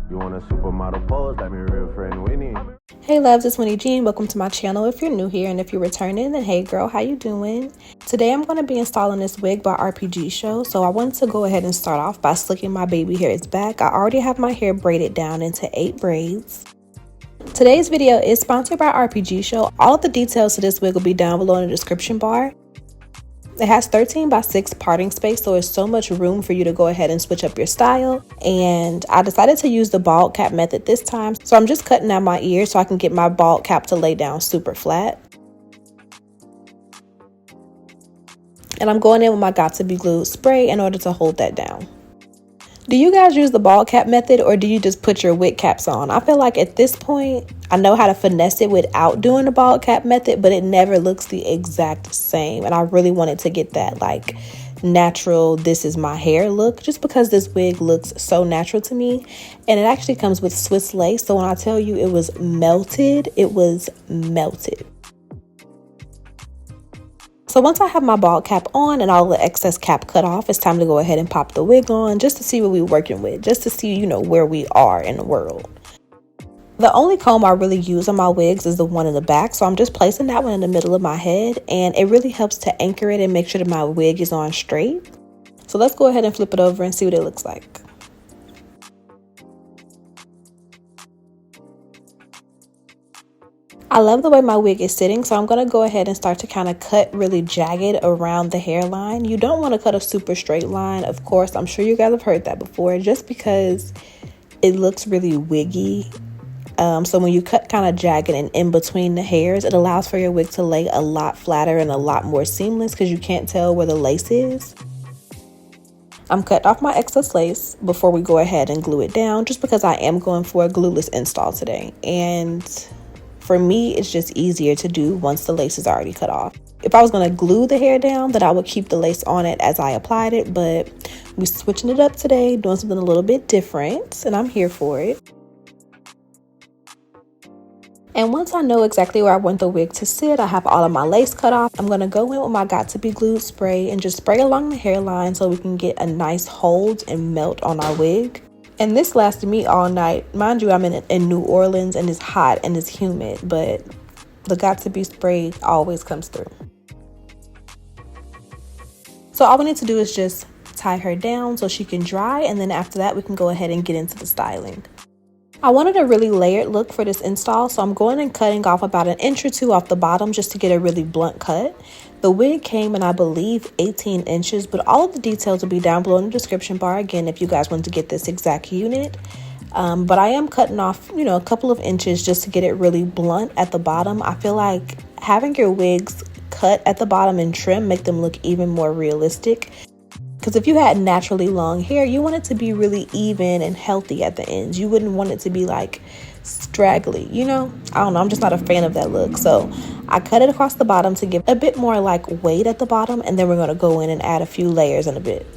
You want a supermodel pose? Like my real friend Wynne. Hey loves, it's Winnie Jean. Welcome to my channel. If you're new here and if you're returning, then hey girl, how you doing? Today I'm going to be installing this wig by RPG Show. So I wanted to go ahead and start off by slicking my baby hairs back. I already have my hair braided down into 8 braids. Today's video is sponsored by RPG Show. All of the details to this wig will be down below in the description bar. It has 13 by 6 parting space, so there's so much room for you to go ahead and switch up your style. And I decided to use the bald cap method this time, so I'm just cutting out my ears so I can get my bald cap to lay down super flat. And I'm going in with my Got To Be Glued spray in order to hold that down. Do you guys use the bald cap method, or do you just put your wig caps on? I feel like at this point, I know how to finesse it without doing the bald cap method, but it never looks the exact same. And I really wanted to get that like natural, this is my hair look, just because this wig looks so natural to me. And it actually comes with Swiss lace. So when I tell you it was melted, it was melted. So once I have my bald cap on and all the excess cap cut off, it's time to go ahead and pop the wig on just to see what we're working with, just to see, you know, where we are in the world. The only comb I really use on my wigs is the one in the back, so I'm just placing that one in the middle of my head, and it really helps to anchor it and make sure that my wig is on straight. So let's go ahead and flip it over and see what it looks like. I love the way my wig is sitting, so I'm going to go ahead and start to kind of cut really jagged around the hairline. You don't want to cut a super straight line, of course. I'm sure you guys have heard that before, just because it looks really wiggy. So when you cut kind of jagged and in between the hairs, it allows for your wig to lay a lot flatter and a lot more seamless because you can't tell where the lace is. I'm cutting off my excess lace before we go ahead and glue it down, just because I am going for a glueless install today. And for me, it's just easier to do once the lace is already cut off. If I was going to glue the hair down, then I would keep the lace on it as I applied it. But we're switching it up today, doing something a little bit different, and I'm here for it. And once I know exactly where I want the wig to sit, I have all of my lace cut off. I'm going to go in with my Got To Be Glued spray and just spray along the hairline so we can get a nice hold and melt on our wig. And this lasted me all night. Mind you, I'm in New Orleans and it's hot and it's humid, but the Got To Be spray always comes through. So all we need to do is just tie her down so she can dry, and then after that we can go ahead and get into the styling. I wanted a really layered look for this install, so I'm going and cutting off about 1 inch or 2 off the bottom just to get a really blunt cut. The wig came in, I believe, 18 inches, but all of the details will be down below in the description bar again if you guys want to get this exact unit. But I am cutting off, you know, a couple of inches just to get it really blunt at the bottom. I feel like having your wigs cut at the bottom and trim make them look even more realistic. Because if you had naturally long hair, you want it to be really even and healthy at the ends. You wouldn't want it to be like straggly, you know? I don't know, I'm just not a fan of that look. So I cut it across the bottom to give a bit more like weight at the bottom, and then we're going to go in and add a few layers in a bit.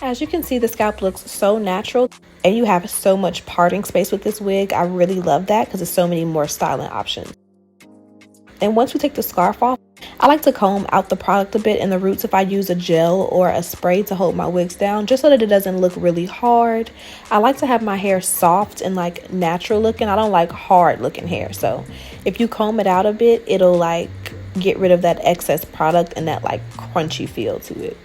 As you can see, the scalp looks so natural, and you have so much parting space with this wig. I really love that because there's so many more styling options. And once we take the scarf off, I like to comb out the product a bit in the roots if I use a gel or a spray to hold my wigs down, just so that it doesn't look really hard. I like to have my hair soft and like natural looking. I don't like hard looking hair. So if you comb it out a bit, it'll like get rid of that excess product and that like crunchy feel to it.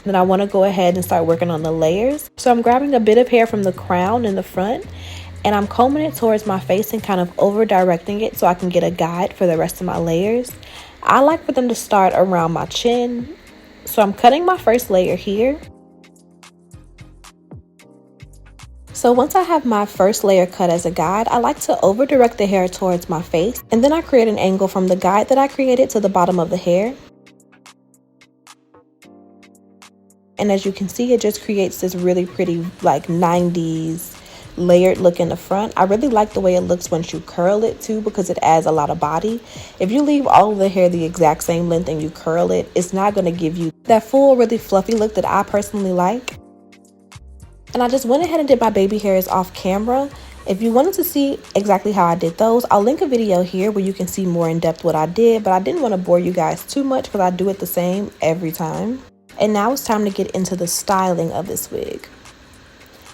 Then I want to go ahead and start working on the layers. So I'm grabbing a bit of hair from the crown in the front, and I'm combing it towards my face and kind of over directing it so I can get a guide for the rest of my layers. I like for them to start around my chin. So I'm cutting my first layer here. So once I have my first layer cut as a guide, I like to over direct the hair towards my face, and then I create an angle from the guide that I created to the bottom of the hair. And as you can see, it just creates this really pretty like 90s layered look in the front. I really like the way it looks once you curl it too, because it adds a lot of body. If you leave all of the hair the exact same length and you curl it, it's not going to give you that full really fluffy look that I personally like. And I just went ahead and did my baby hairs off camera. If you wanted to see exactly how I did those, I'll link a video here where you can see more in depth what I did, but I didn't want to bore you guys too much because I do it the same every time. And now it's time to get into the styling of this wig.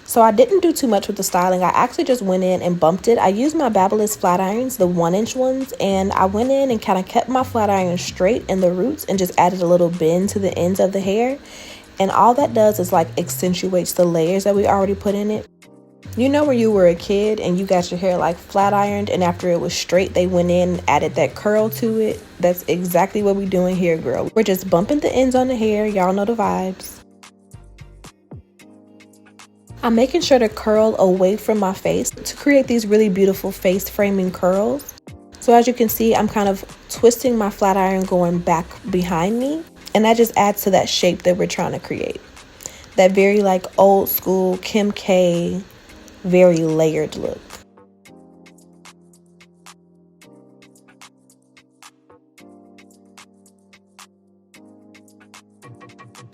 So I didn't do too much with the styling. I actually just went in and bumped it. I used my Babyliss flat irons, the 1-inch ones, and I went in and kind of kept my flat iron straight in the roots and just added a little bend to the ends of the hair. And all that does is like accentuates the layers that we already put in it. You know when you were a kid and you got your hair like flat ironed and after it was straight they went in and added that curl to it? That's exactly what we're doing here, girl. We're just bumping the ends on the hair. Y'all know the vibes. I'm making sure to curl away from my face to create these really beautiful face framing curls. So as you can see, I'm kind of twisting my flat iron going back behind me, and that just adds to that shape that we're trying to create. That very like old school Kim K, very layered look.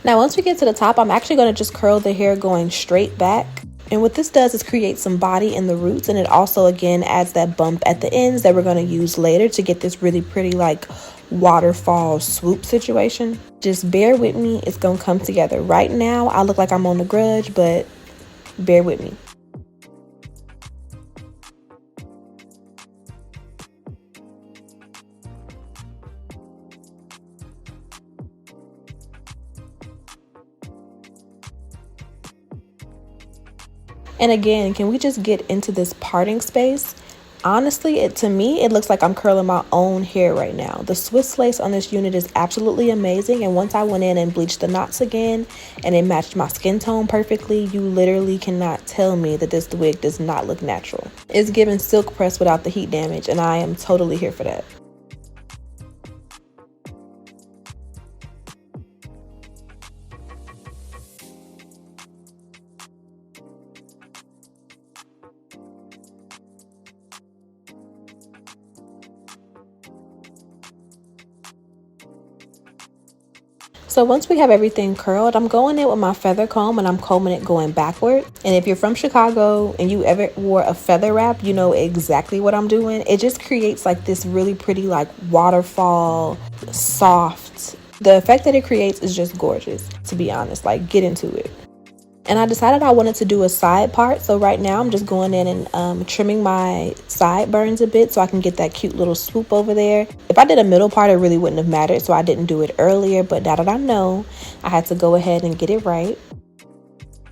Now once we get to the top, I'm actually going to just curl the hair going straight back. And what this does is create some body in the roots, and it also again adds that bump at the ends that we're going to use later to get this really pretty like waterfall swoop situation. Just bear with me, it's going to come together. Right now I look like I'm on The Grudge, but bear with me. And again, can we just get into this parting space? Honestly, to me, it looks like I'm curling my own hair right now. The Swiss lace on this unit is absolutely amazing. And once I went in and bleached the knots again and it matched my skin tone perfectly, you literally cannot tell me that this wig does not look natural. It's giving silk press without the heat damage, and I am totally here for that. So once we have everything curled, I'm going in with my feather comb and I'm combing it going backward. And if you're from Chicago and you ever wore a feather wrap, you know exactly what I'm doing. It just creates like this really pretty like waterfall, soft. The effect that it creates is just gorgeous, to be honest. Like, get into it. And I decided I wanted to do a side part, so right now I'm just going in and trimming my sideburns a bit so I can get that cute little swoop over there. If I did a middle part, it really wouldn't have mattered, so I didn't do it earlier, but now that I know, I had to go ahead and get it right.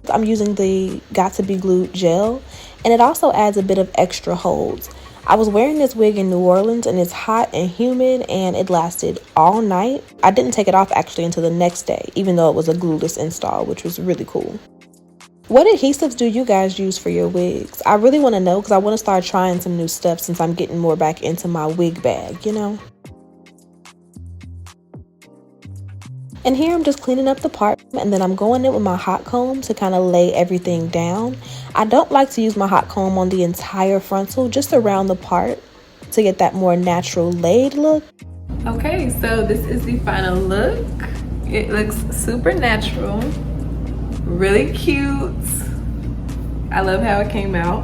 I'm using the Got To Be Glued gel, and it also adds a bit of extra holds. I was wearing this wig in New Orleans and it's hot and humid and it lasted all night. I didn't take it off actually until the next day, even though it was a glueless install, which was really cool. What adhesives do you guys use for your wigs? I really want to know because I want to start trying some new stuff since I'm getting more back into my wig bag, you know? And here I'm just cleaning up the part, and then I'm going in with my hot comb to kind of lay everything down. I don't like to use my hot comb on the entire frontal, just around the part to get that more natural laid look. Okay, so this is the final look. It looks super natural, really cute. I love how it came out.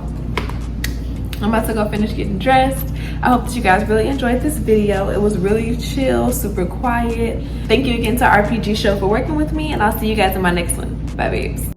I'm about to go finish getting dressed. I hope that you guys really enjoyed this video. It was really chill, super quiet. Thank you again to RPG Show for working with me, and I'll see you guys in my next one. Bye, babes.